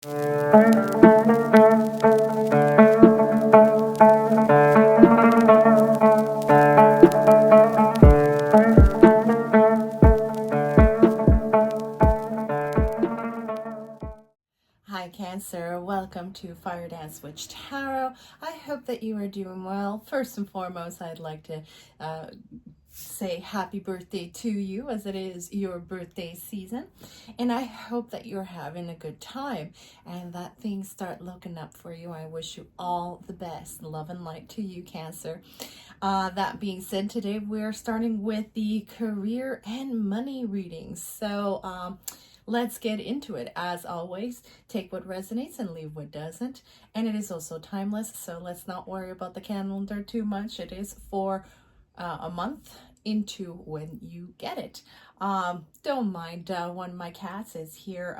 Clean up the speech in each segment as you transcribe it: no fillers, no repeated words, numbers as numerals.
Hi Cancer, welcome to Firedance Witch Tarot. I hope that you are doing well. First and foremost, I'd like to say happy birthday to you, as it is your birthday season, and I hope that you're having a good time and that things start looking up for you. I wish you all the best. Love and light to you, Cancer. That being said, today we're starting with the career and money readings. So let's get into it. As always, take what resonates and leave what doesn't. And it is also timeless, so let's not worry about the calendar too much. It is for a month into when you get it. Don't mind one of my cats is here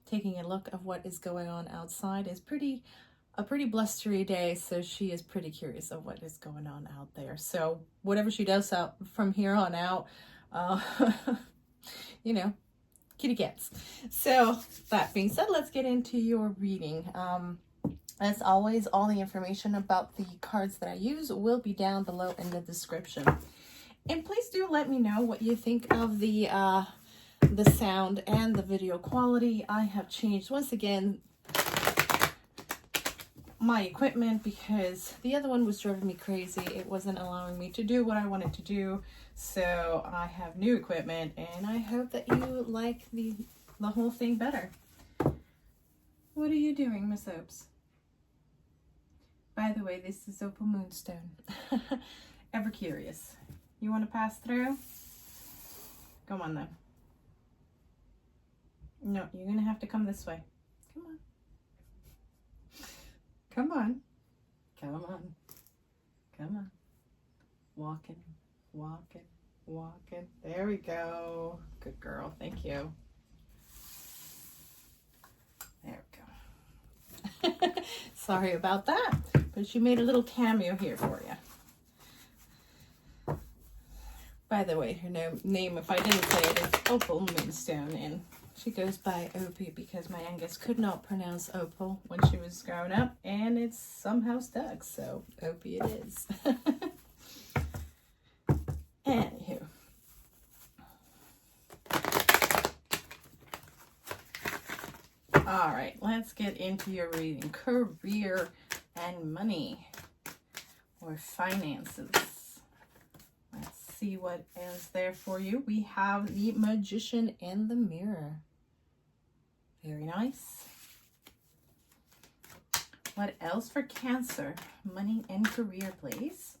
taking a look of what is going on outside. It's a pretty blustery day, so she is pretty curious of what is going on out there. So whatever she does out from here on out, you know, kitty cats. So that being said, let's get into your reading. As always, all the information about the cards that I use will be down below in the description. And please do let me know what you think of the sound and the video quality. I have changed once again my equipment because the other one was driving me crazy. It wasn't allowing me to do what I wanted to do. So I have new equipment, and I hope that you like the whole thing better. What are you doing, Miss Opes? By the way, this is Opal Moonstone. Ever curious? You want to pass through? Come on, then. No, you're going to have to come this way. Come on. Come on. Come on. Come on. Walking, walking, walking. There we go. Good girl. Thank you. There we go. Sorry about that, but she made a little cameo here for you. By the way, her name, if I didn't say it, is Opal Moonstone, and she goes by Opie because my Angus could not pronounce Opal when she was growing up, and it's somehow stuck, so Opie it is. Anywho. All right, let's get into your reading. Career and money, or finances. Let's see what is there for you. We have the Magician and the Mirror. Very nice. What else for Cancer? Money and career, please.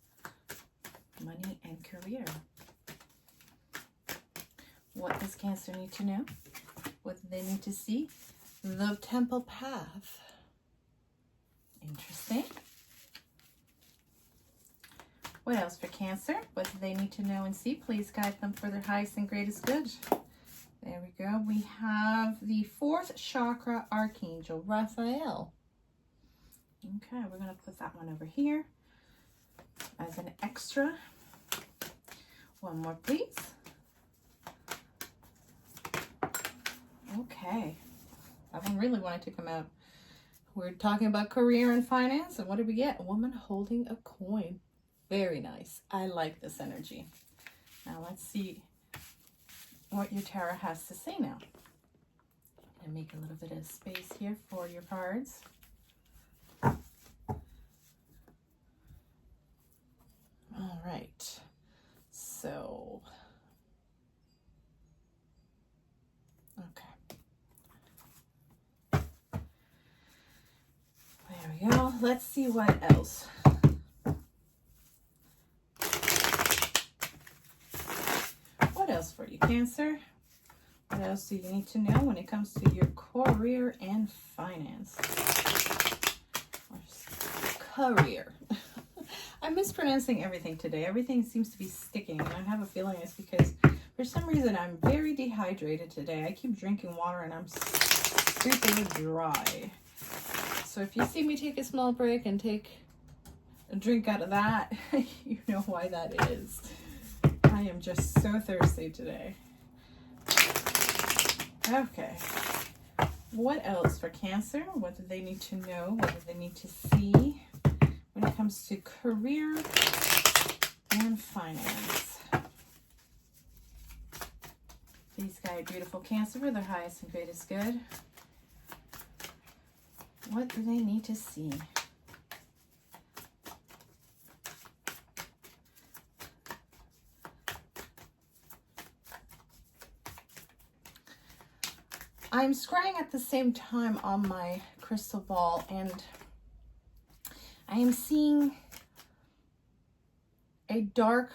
Money and career. What does Cancer need to know? What do they need to see? The Temple Path. Interesting. What else for Cancer? What do they need to know and see? Please guide them for their highest and greatest good. There we go. We have the 4th chakra Archangel, Raphael. Okay, we're going to put that one over here as an extra. One more, please. Okay. That one really wanted to come out. We're talking about career and finance, and what did we get? A woman holding a coin. Very nice. I like this energy. Now let's see what your tarot has to say now. And make a little bit of space here for your cards. All right. So, okay. There we go. Let's see what else. What else for you, Cancer? What else do you need to know when it comes to your career and finance? Career. I'm mispronouncing everything today. Everything seems to be sticking, and I have a feeling it's because for some reason I'm very dehydrated today. I keep drinking water and I'm super dry. So if you see me take a small break and take a drink out of that, you know why that is. I am just so thirsty today. Okay. What else for Cancer? What do they need to know? What do they need to see when it comes to career and finance? Please guide beautiful Cancer for their highest and greatest good. What do they need to see? I'm scrying at the same time on my crystal ball, and I am seeing a dark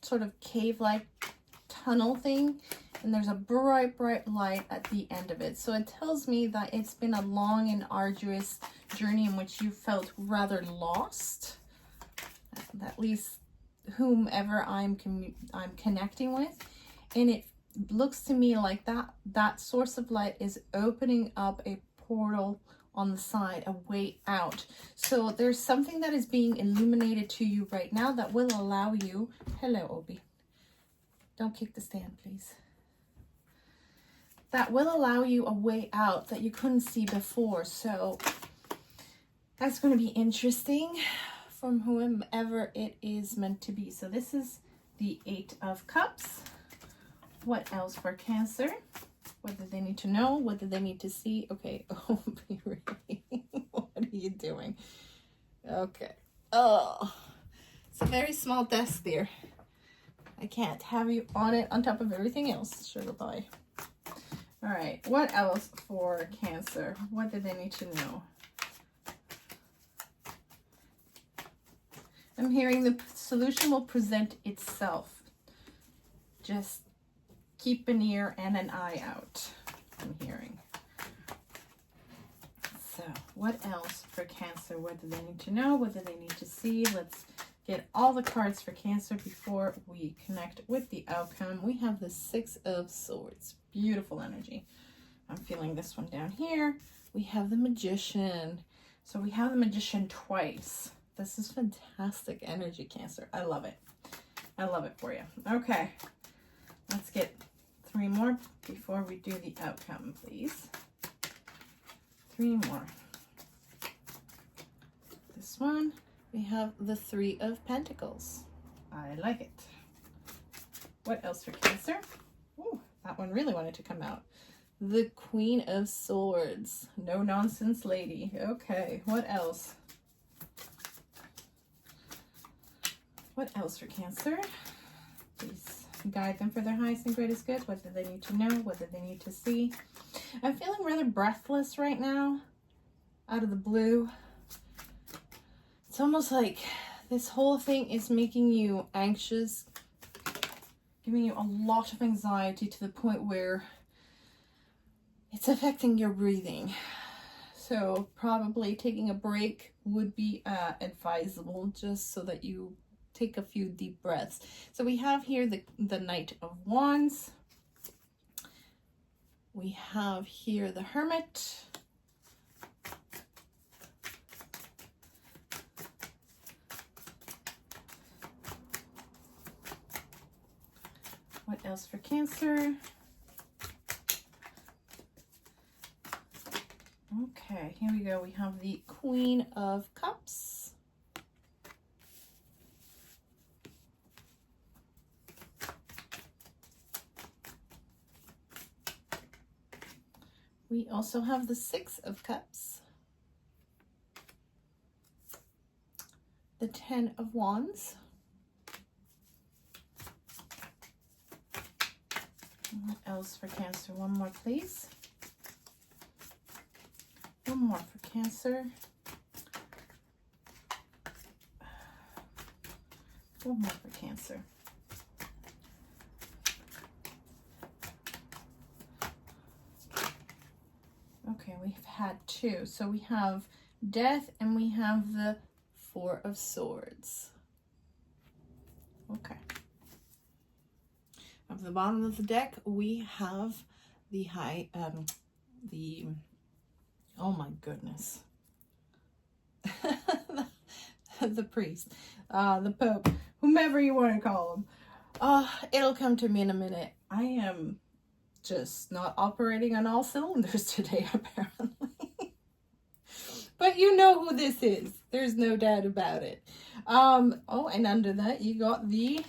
sort of cave-like tunnel thing, and there's a bright light at the end of it. So it tells me that it's been a long and arduous journey in which you felt rather lost, at least whomever I'm connecting with, and it looks to me like that source of light is opening up a portal on the side, a way out. So there's something that is being illuminated to you right now that will allow you, hello Obi, don't kick the stand please, that will allow you a way out that you couldn't see before. So that's going to be interesting from whomever it is meant to be. So this is the 8 of Cups. What else for Cancer? What do they need to know? What do they need to see? Okay. Oh, really? What are you doing? Okay. Oh, it's a very small desk there. I can't have you on it on top of everything else. Sugar pie. All right. What else for Cancer? What do they need to know? I'm hearing the solution will present itself. Just keep an ear and an eye out, I'm hearing. So what else for Cancer? What do they need to know? What do they need to see? Let's get all the cards for Cancer before we connect with the outcome. We have the 6 of Swords. Beautiful energy. I'm feeling this one down here. We have the Magician. So we have the Magician twice. This is fantastic energy, Cancer. I love it. I love it for you. Okay. Let's get 3 more before we do the outcome, please. 3 more. This one, we have the 3 of Pentacles. I like it. What else for Cancer? Ooh, that one really wanted to come out. The Queen of Swords. No nonsense lady. Okay, what else? What else for Cancer? Please guide them for their highest and greatest good. What do they need to know? What do they need to see? I'm feeling rather breathless right now, out of the blue. It's almost like this whole thing is making you anxious, giving you a lot of anxiety to the point where it's affecting your breathing. So probably taking a break would be advisable, just so that you take a few deep breaths. So we have here the Knight of Wands. We have here the Hermit. What else for Cancer? Okay, here we go. We have the Queen of Cups. We also have the 6 of Cups, the 10 of Wands, what else for Cancer? One more, please. One more for Cancer. One more for Cancer. Okay, we've had 2. So we have Death and we have the 4 of Swords. Okay. At the bottom of the deck, we have the oh my goodness. The priest, the Pope, whomever you want to call him. It'll come to me in a minute. I am just not operating on all cylinders today, apparently. But you know who this is. There's no doubt about it. Oh, and under that, you got the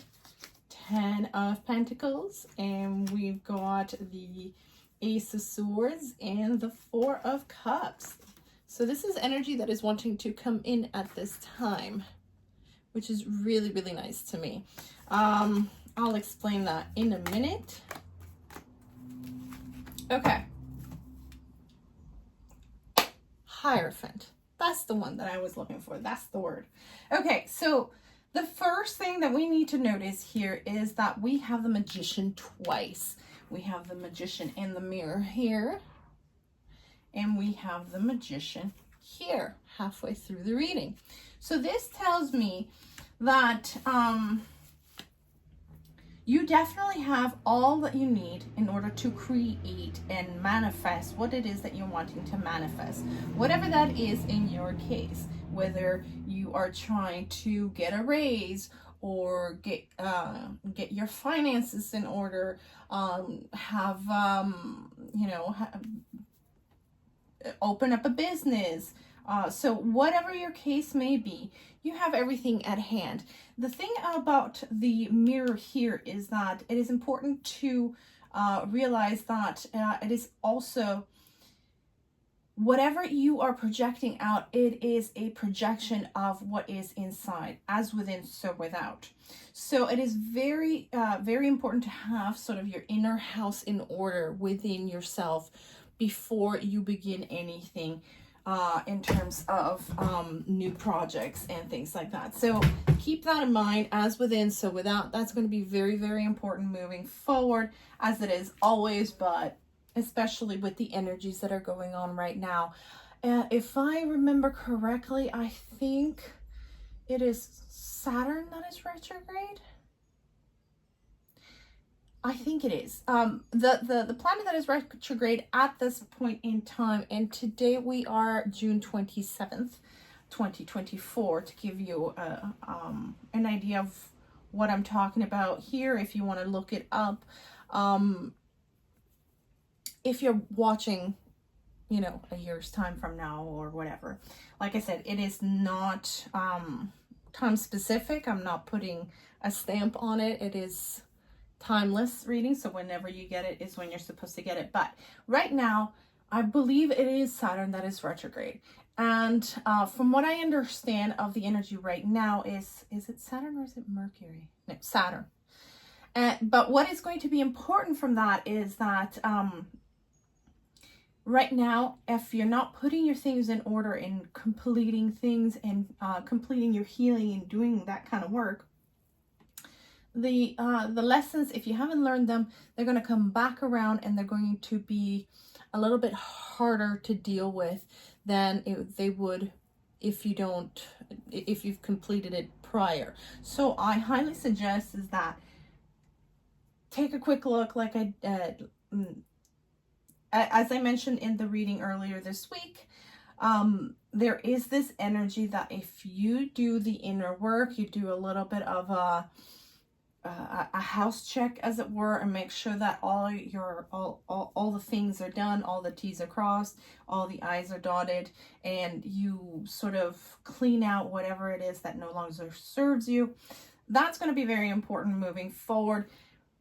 10 of Pentacles, and we've got the Ace of Swords and the 4 of Cups. So this is energy that is wanting to come in at this time, which is really, really nice to me. I'll explain that in a minute. Okay. Hierophant. That's the one that I was looking for. That's the word. Okay, so the first thing that we need to notice here is that we have the Magician twice. We have the Magician in the mirror here, and we have the Magician here, halfway through the reading. So this tells me that you definitely have all that you need in order to create and manifest what it is that you're wanting to manifest. Whatever that is in your case, whether you are trying to get a raise or get your finances in order, open up a business. So whatever your case may be, you have everything at hand. The thing about the mirror here is that it is important to realize that it is also, whatever you are projecting out, it is a projection of what is inside, as within, so without. So it is very, very important to have sort of your inner house in order within yourself before you begin anything in terms of new projects and things like that. So keep that in mind, as within, so without. That's going to be very, very important moving forward, as it is always, but especially with the energies that are going on right now. If I remember correctly, I think it is Saturn that is retrograde. I think it is. The planet that is retrograde at this point in time, and today we are June 27th, 2024, to give you an idea of what I'm talking about here, if you want to look it up. If you're watching, you know, a year's time from now or whatever. Like I said, it is not time specific. I'm not putting a stamp on it. It is timeless reading, so whenever you get it is when you're supposed to get it. But right now, I believe it is Saturn that is retrograde. And from what I understand of the energy right now is it Saturn or is it Mercury? No, Saturn. But what is going to be important from that is that right now, if you're not putting your things in order and completing things and completing your healing and doing that kind of work, the lessons, if you haven't learned them, they're going to come back around, and they're going to be a little bit harder to deal with than they would if you've completed it prior. So I highly suggest is that take a quick look, like as I mentioned in the reading earlier this week. There is this energy that if you do the inner work, you do a little bit of a house check, as it were, and make sure that all the things are done, all the T's are crossed, all the I's are dotted, and you sort of clean out whatever it is that no longer serves you. That's going to be very important moving forward,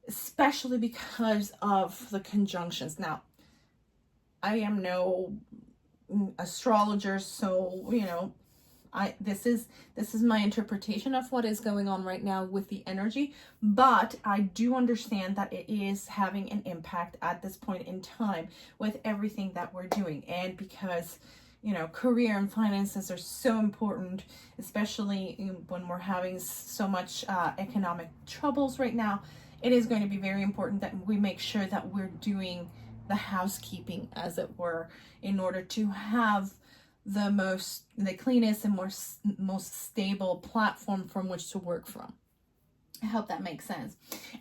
especially because of the conjunctions. Now, I am no astrologer, so, you know, this is my interpretation of what is going on right now with the energy, but I do understand that it is having an impact at this point in time with everything that we're doing. And because, you know, career and finances are so important, especially when we're having so much economic troubles right now, it is going to be very important that we make sure that we're doing the housekeeping, as it were, in order to have the cleanest and most stable platform from which to work from. I hope that makes sense.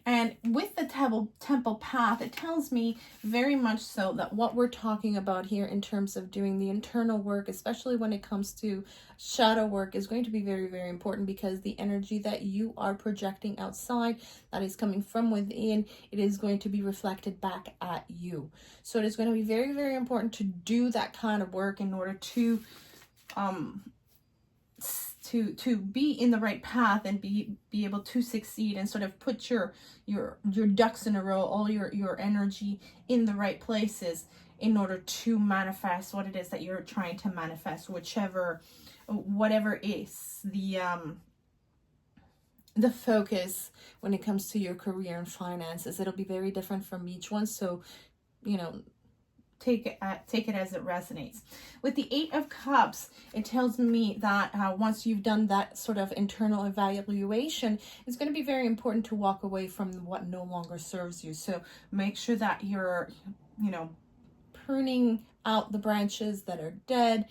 And with the temple path, it tells me very much so that what we're talking about here in terms of doing the internal work, especially when it comes to shadow work, is going to be very, very important, because the energy that you are projecting outside, that is coming from within, it is going to be reflected back at you. So it is going to be very, very important to do that kind of work in order to be in the right path and be able to succeed, and sort of put your ducks in a row, all your energy in the right places in order to manifest what it is that you're trying to manifest, whatever is the focus when it comes to your career and finances. It'll be very different from each one, so take it as it resonates. With the Eight of Cups, it tells me that once you've done that sort of internal evaluation, it's going to be very important to walk away from what no longer serves you. So make sure that you're, pruning out the branches that are dead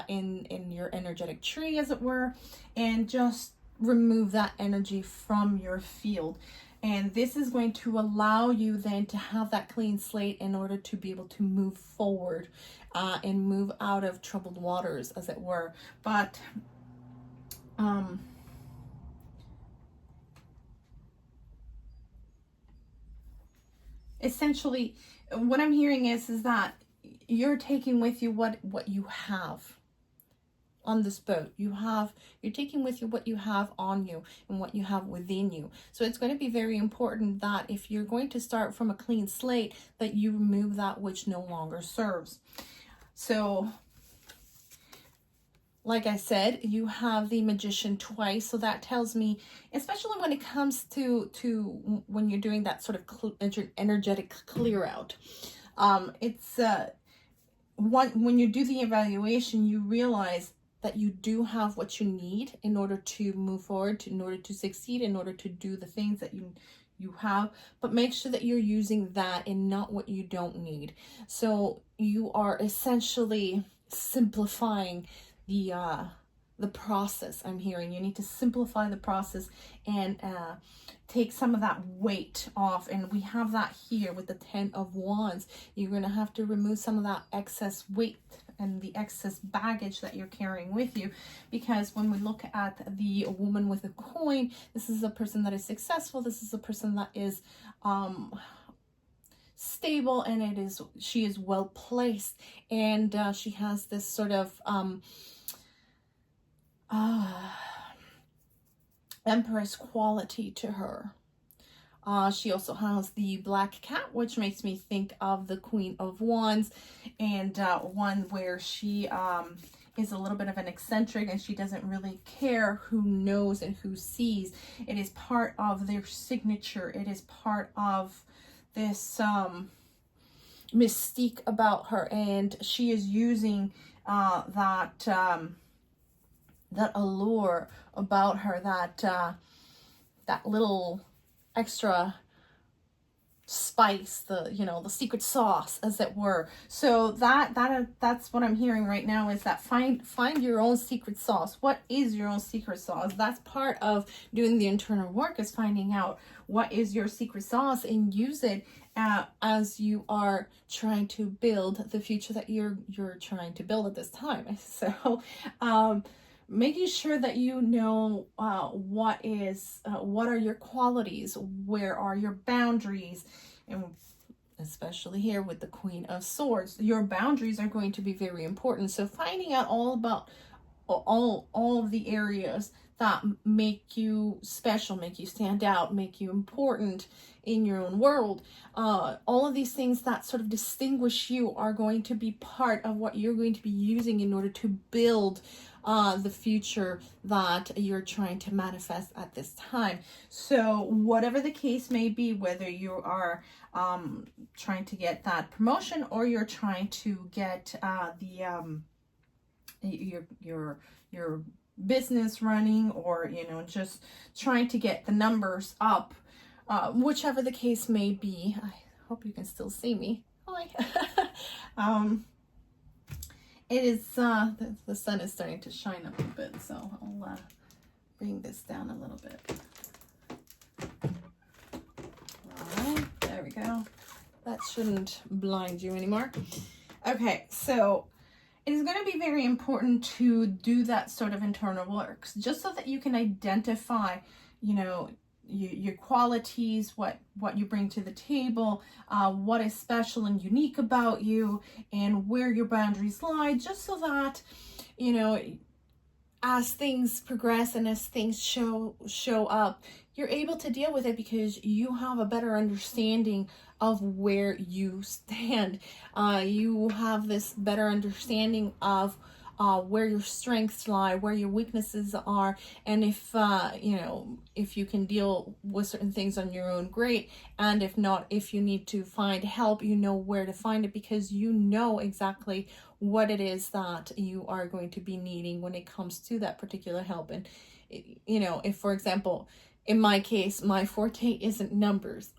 in your energetic tree, as it were, and just remove that energy from your field. And this is going to allow you then to have that clean slate in order to be able to move forward and move out of troubled waters, as it were. But essentially, what I'm hearing is that you're taking with you what you have on this boat. You're taking with you what you have on you and what you have within you. So it's going to be very important that if you're going to start from a clean slate, that you remove that which no longer serves. So like I said, you have the Magician twice, so that tells me, especially when it comes to when you're doing that sort of energetic clear out, it's when you do the evaluation, you realize that you do have what you need in order to move forward, in order to succeed, in order to do the things that you have, but make sure that you're using that and not what you don't need. So you are essentially simplifying the process. I'm hearing you need to simplify the process and take some of that weight off. And we have that here with the 10 of Wands. You're going to have to remove some of that excess weight and the excess baggage that you're carrying with you, because when we look at the woman with a coin, this is a person that is successful. This is a person that is stable, and she is well placed, and she has this sort of Empress quality to her. She also has the black cat, which makes me think of the Queen of Wands, and one where she is a little bit of an eccentric, and she doesn't really care who knows and who sees. It is part of their signature. It is part of this mystique about her, and she is using that allure about her, that little extra spice, the secret sauce, as it were. So that's what I'm hearing right now, is that find your own secret sauce. What is your own secret sauce? That's part of doing the internal work, is finding out what is your secret sauce and use it as you are trying to build the future that you're trying to build at this time. So making sure that you know what are your qualities, where are your boundaries, and especially here with the Queen of Swords, your boundaries are going to be very important. So finding out all about all of the areas that make you special, make you stand out, make you important in your own world, all of these things that sort of distinguish you are going to be part of what you're going to be using in order to build the future that you're trying to manifest at this time. So whatever the case may be, whether you are trying to get that promotion, or you're trying to get your business running, or just trying to get the numbers up, whichever the case may be. I hope you can still see me. Hi. It is the sun is starting to shine up a bit, so I'll bring this down a little bit. All right, there we go. That shouldn't blind you anymore. Okay, so it is going to be very important to do that sort of internal work, just so that you can identify, you know, your qualities, what you bring to the table, what is special and unique about you, and where your boundaries lie, just so that, you know, as things progress and as things show up, you're able to deal with it because you have a better understanding of where you stand. You have this better understanding of where your strengths lie, where your weaknesses are, and if you know, if you can deal with certain things on your own, great. And if not, if you need to find help, you know where to find it, because you know exactly what it is that you are going to be needing when it comes to that particular help. And you know, if, for example, in my case, my forte isn't numbers,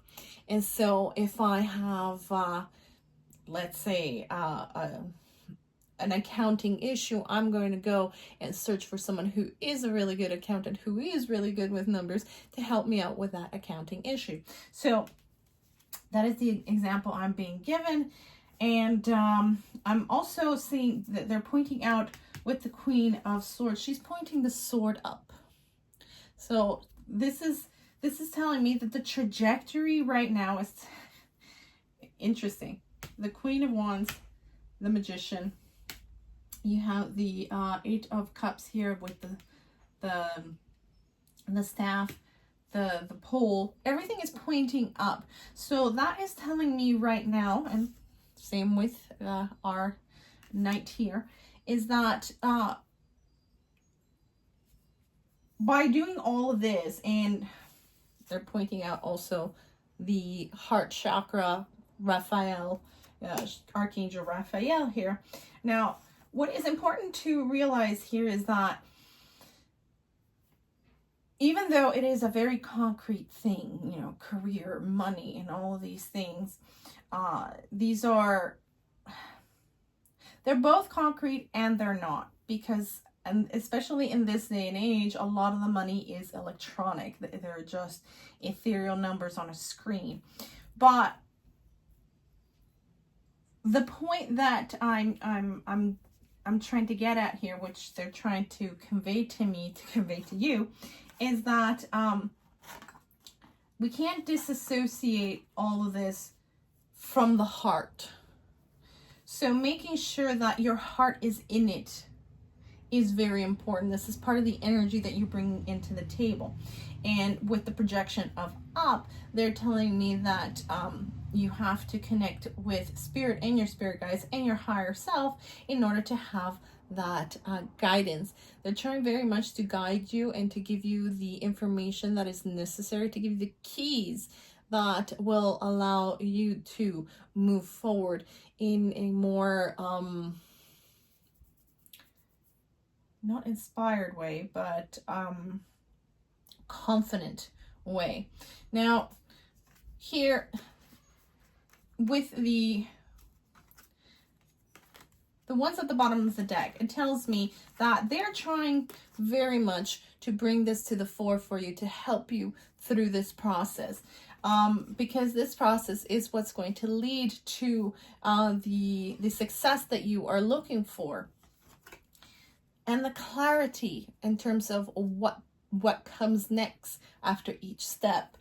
and so if I have let's say an accounting issue, I'm going to go and search for someone who is a really good accountant, who is really good with numbers, to help me out with that accounting issue. So that is the example I'm being given. And I'm also seeing that they're pointing out with the Queen of Swords, she's pointing the sword up. So this is telling me that the trajectory right now is interesting. The Queen of Wands, the Magician. You have the Eight of Cups here with the staff, the pole. Everything is pointing up. So that is telling me right now, and same with our Knight here, is that by doing all of this, and they're pointing out also the heart chakra, Raphael, Archangel Raphael here. Now, what is important to realize here is that even though it is a very concrete thing, you know, career, money, and all of these things, these are, they're both concrete and they're not, because, and especially in this day and age, a lot of the money is electronic. They're just ethereal numbers on a screen. But the point that I'm trying to get at here, which they're trying to convey to me, to convey to you, is that we can't disassociate all of this from the heart. So making sure that your heart is in it is very important. This is part of the energy that you bring into the table. And with the projection of up, they're telling me that you have to connect with spirit and your spirit guides and your higher self in order to have that guidance. They're trying very much to guide you and to give you the information that is necessary, to give you the keys that will allow you to move forward in a more not inspired way, but confident way. Now here with the ones at the bottom of the deck, it tells me that they're trying very much to bring this to the fore for you, to help you through this process, because this process is what's going to lead to the success that you are looking for, and the clarity in terms of what comes next after each step.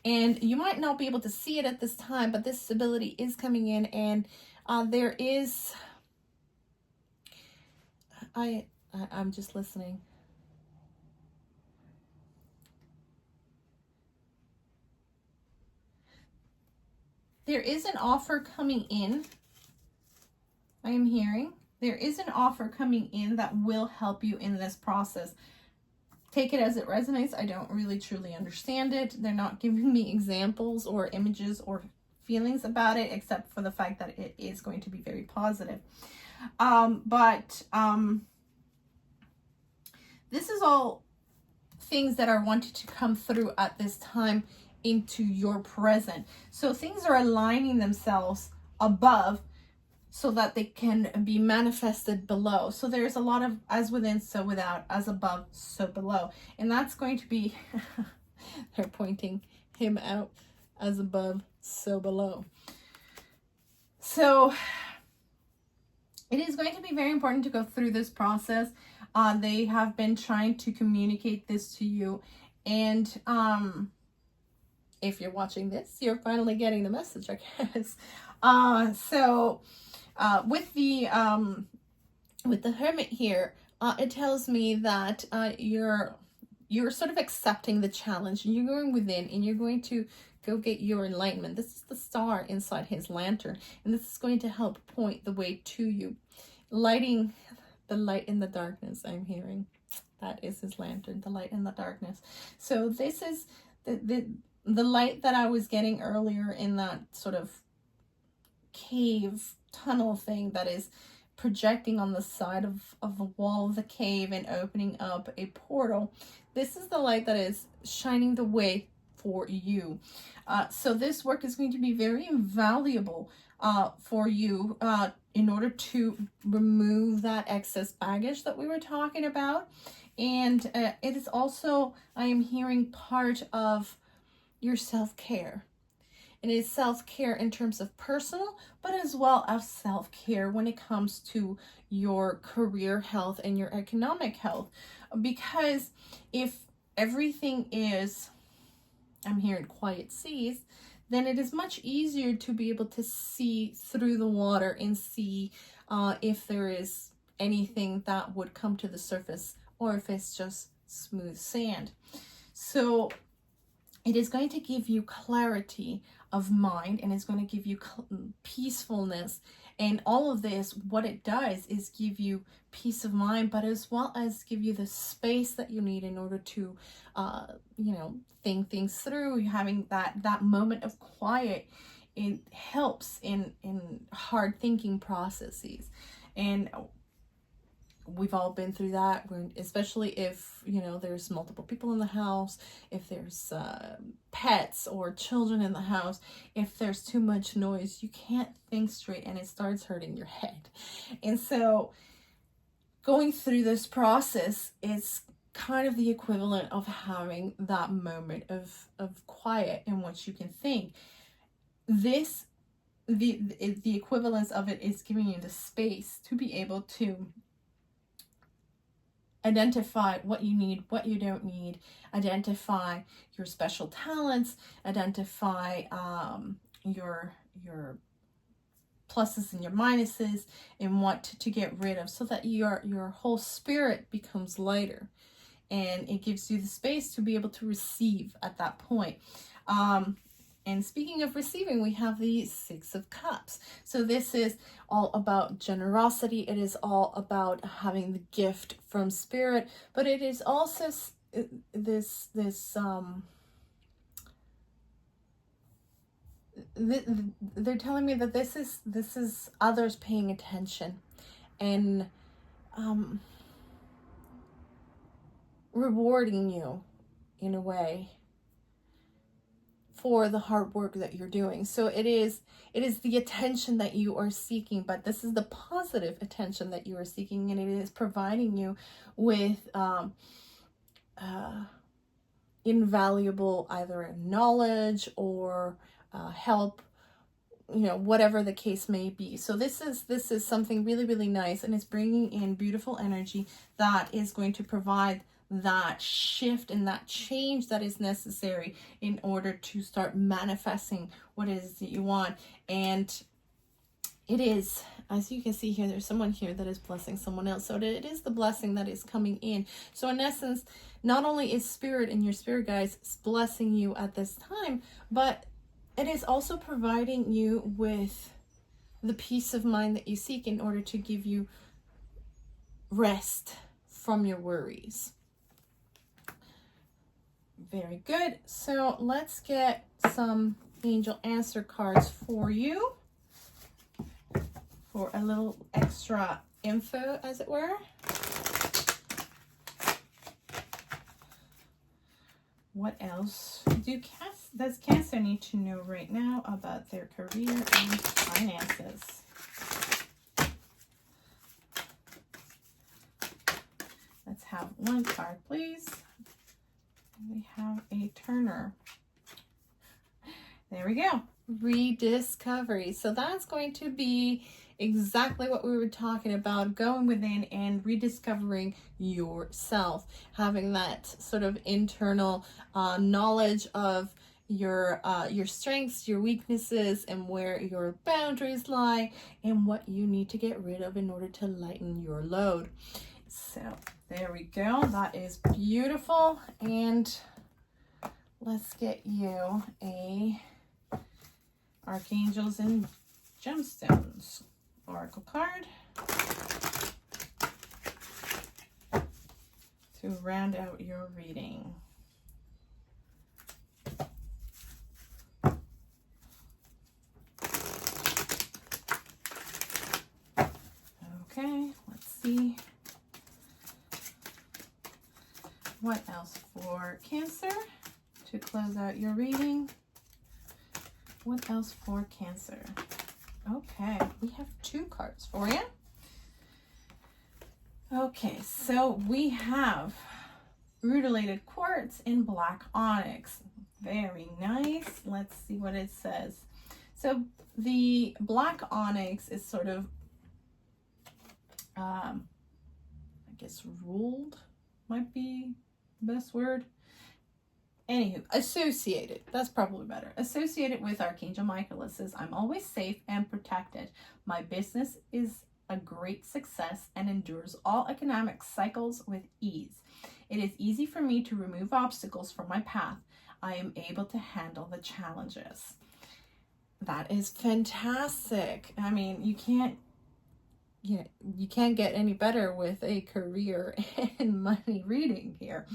And you might not be able to see it at this time, but this stability is coming in, and there is, I'm just listening. There is an offer coming in. I am hearing there is an offer coming in that will help you in this process. Take it as it resonates. I don't really truly understand it. They're not giving me examples or images or feelings about it, except for the fact that it is going to be very positive. This is all things that are wanted to come through at this time into your present. So things are aligning themselves above so that they can be manifested below. So there's a lot of as within, so without, as above, so below. And that's going to be They're pointing him out as above, so below. So it is going to be very important to go through this process. They have been trying to communicate this to you. And if you're watching this, you're finally getting the message, I guess. With the Hermit here, it tells me that you're sort of accepting the challenge, and you're going within, and you're going to go get your enlightenment. This is the star inside his lantern, and this is going to help point the way to you. Lighting the light in the darkness, I'm hearing. That is his lantern, the light in the darkness. So this is the light that I was getting earlier in that sort of cave tunnel thing that is projecting on the side of the wall of the cave and opening up a portal. This is the light that is shining the way for you. So this work is going to be very invaluable for you in order to remove that excess baggage that we were talking about. And it is also, I am hearing, part of your self-care. It is self-care in terms of personal, but as well as self-care when it comes to your career health and your economic health. Because if everything is, I'm hearing, quiet seas, then it is much easier to be able to see through the water and see if there is anything that would come to the surface, or if it's just smooth sand. So it is going to give you clarity of mind, and it's going to give you peacefulness. And all of this, what it does is give you peace of mind, but as well as give you the space that you need in order to, think things through. You're having that moment of quiet. It helps in hard thinking processes. And we've all been through that, especially if, there's multiple people in the house, if there's pets or children in the house. If there's too much noise, you can't think straight and it starts hurting your head. And so going through this process is kind of the equivalent of having that moment of quiet in which you can think. The equivalence of it is giving you the space to be able to identify what you need, what you don't need, identify your special talents, identify your pluses and your minuses, and what to get rid of, so that your whole spirit becomes lighter, and it gives you the space to be able to receive at that point. And speaking of receiving, we have the Six of Cups. So this is all about generosity. It is all about having the gift from spirit, but it is also they're telling me that this is others paying attention and rewarding you in a way for the hard work that you're doing. So it is the attention that you are seeking, but this is the positive attention that you are seeking, and it is providing you with invaluable either knowledge or help, whatever the case may be. So this is something really, really nice, and it's bringing in beautiful energy that is going to provide that shift and that change that is necessary in order to start manifesting what it is that you want. And it is, as you can see here, there's someone here that is blessing someone else. So it is the blessing that is coming in. So in essence, not only is spirit and your spirit guides blessing you at this time, but it is also providing you with the peace of mind that you seek in order to give you rest from your worries. Very good. So let's get some angel answer cards for you for a little extra info, as it were. What else does Cancer need to know right now about their career and finances? Let's have one card, please. We have a Turner. There we go. Rediscovery. So that's going to be exactly what we were talking about, going within and rediscovering yourself, having that sort of internal knowledge of your strengths, your weaknesses, and where your boundaries lie, and what you need to get rid of in order to lighten your load. So there we go. That is beautiful. And let's get you a Archangels and Gemstones Oracle card to round out your reading. Okay, let's see. What else for Cancer to close out your reading? What else for Cancer? Okay, we have 2 cards for you. Okay, so we have Rutilated Quartz in Black Onyx. Very nice. Let's see what it says. So the Black Onyx is sort of, I guess, ruled might be the best word. Anywho, associated, that's probably better. Associated with Archangel Michael, it says, I'm always safe and protected. My business is a great success and endures all economic cycles with ease. It is easy for me to remove obstacles from my path. I am able to handle the challenges. That is fantastic. I mean, you can't get any better with a career and money reading here.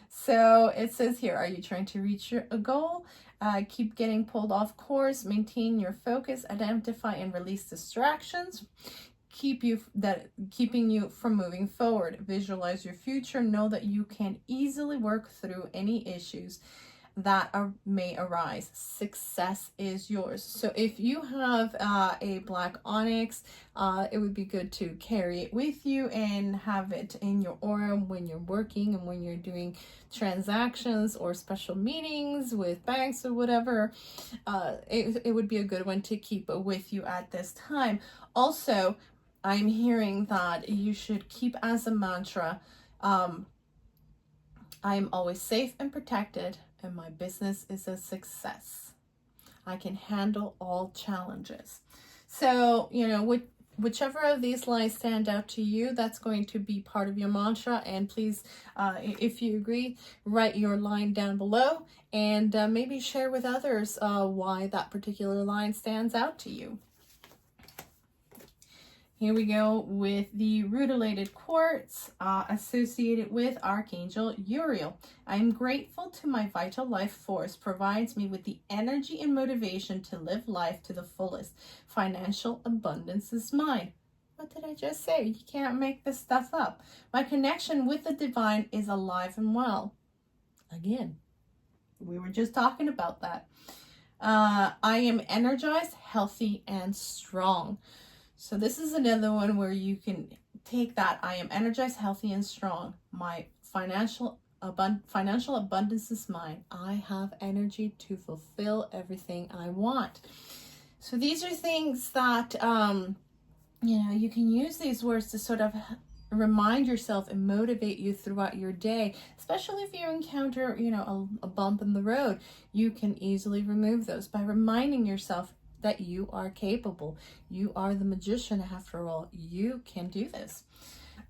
So it says here, are you trying to reach a goal? Keep getting pulled off course, maintain your focus, identify and release distractions, keeping you from moving forward. Visualize your future, know that you can easily work through any issues that may arise. Success is yours. So if you have a Black Onyx, it would be good to carry it with you and have it in your aura when you're working and when you're doing transactions or special meetings with banks or whatever. It would be a good one to keep with you at this time. Also, I'm hearing that you should keep as a mantra, I am always safe and protected, and my business is a success. I can handle all challenges. So, whichever of these lines stand out to you, that's going to be part of your mantra. And please, if you agree, write your line down below and maybe share with others why that particular line stands out to you. Here we go with the Rutilated Quartz associated with Archangel Uriel. I am grateful to my vital life force provides me with the energy and motivation to live life to the fullest. Financial abundance is mine. What did I just say? You can't make this stuff up. My connection with the divine is alive and well. Again, we were just talking about that. I am energized, healthy, and strong. So this is another one where you can take that. I am energized, healthy, and strong. My financial abundance is mine. I have energy to fulfill everything I want. So these are things that, you can use these words to sort of remind yourself and motivate you throughout your day, especially if you encounter, a bump in the road. You can easily remove those by reminding yourself that you are capable. You are the magician after all. You can do this.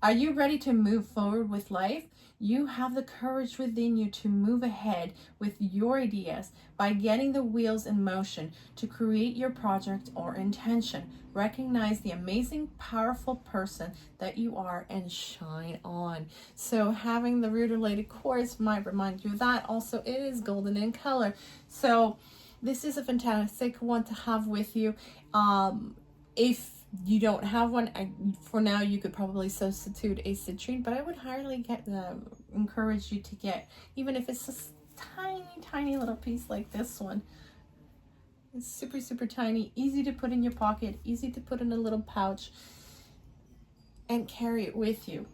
Are you ready to move forward with life? You have the courage within you to move ahead with your ideas by getting the wheels in motion to create your project or intention. Recognize the amazing, powerful person that you are and shine on. So having the Rutilated Quartz might remind you of that. Also, it is golden in color. So this is a fantastic one to have with you. If you don't have one, for now you could probably substitute a citrine, but I would highly encourage you to get, even if it's a tiny little piece like this one. It's super, super tiny, easy to put in your pocket, easy to put in a little pouch, and carry it with you.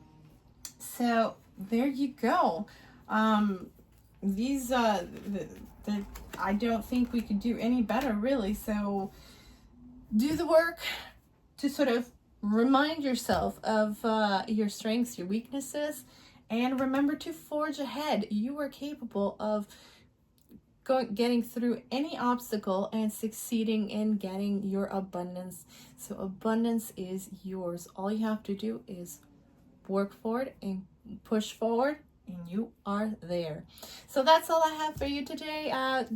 So there you go. these I don't think we could do any better, really. So do the work to sort of remind yourself of your strengths, your weaknesses, and remember to forge ahead. You are capable of getting through any obstacle and succeeding in getting your abundance. So abundance is yours. All you have to do is work for it and push forward, and you are there. So that's all I have for you today,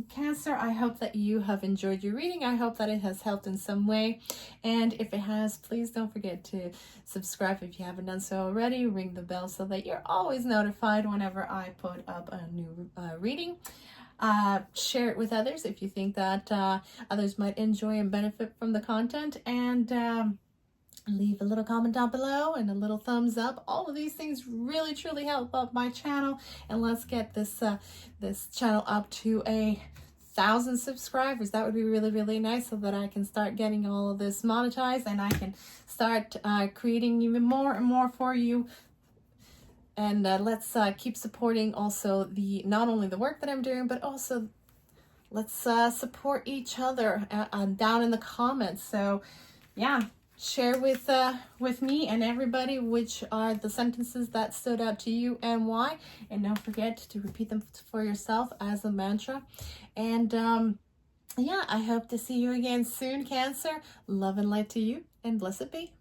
Cancer. I hope that you have enjoyed your reading. I hope that it has helped in some way, and if it has, please don't forget to subscribe if you haven't done so already. Ring the bell so that you're always notified whenever I put up a new reading. Share it with others if you think that others might enjoy and benefit from the content, and leave a little comment down below and a little thumbs up. All of these things really truly help out my channel, and let's get this this channel up to 1,000 subscribers. That would be really, really nice, so that I can start getting all of this monetized and I can start creating even more and more for you. And let's keep supporting also not only the work that I'm doing, but also let's support each other down in the comments. So yeah, share with me and everybody which are the sentences that stood out to you and why. And don't forget to repeat them for yourself as a mantra. And yeah, I hope to see you again soon, Cancer. Love and light to you, and blessed be.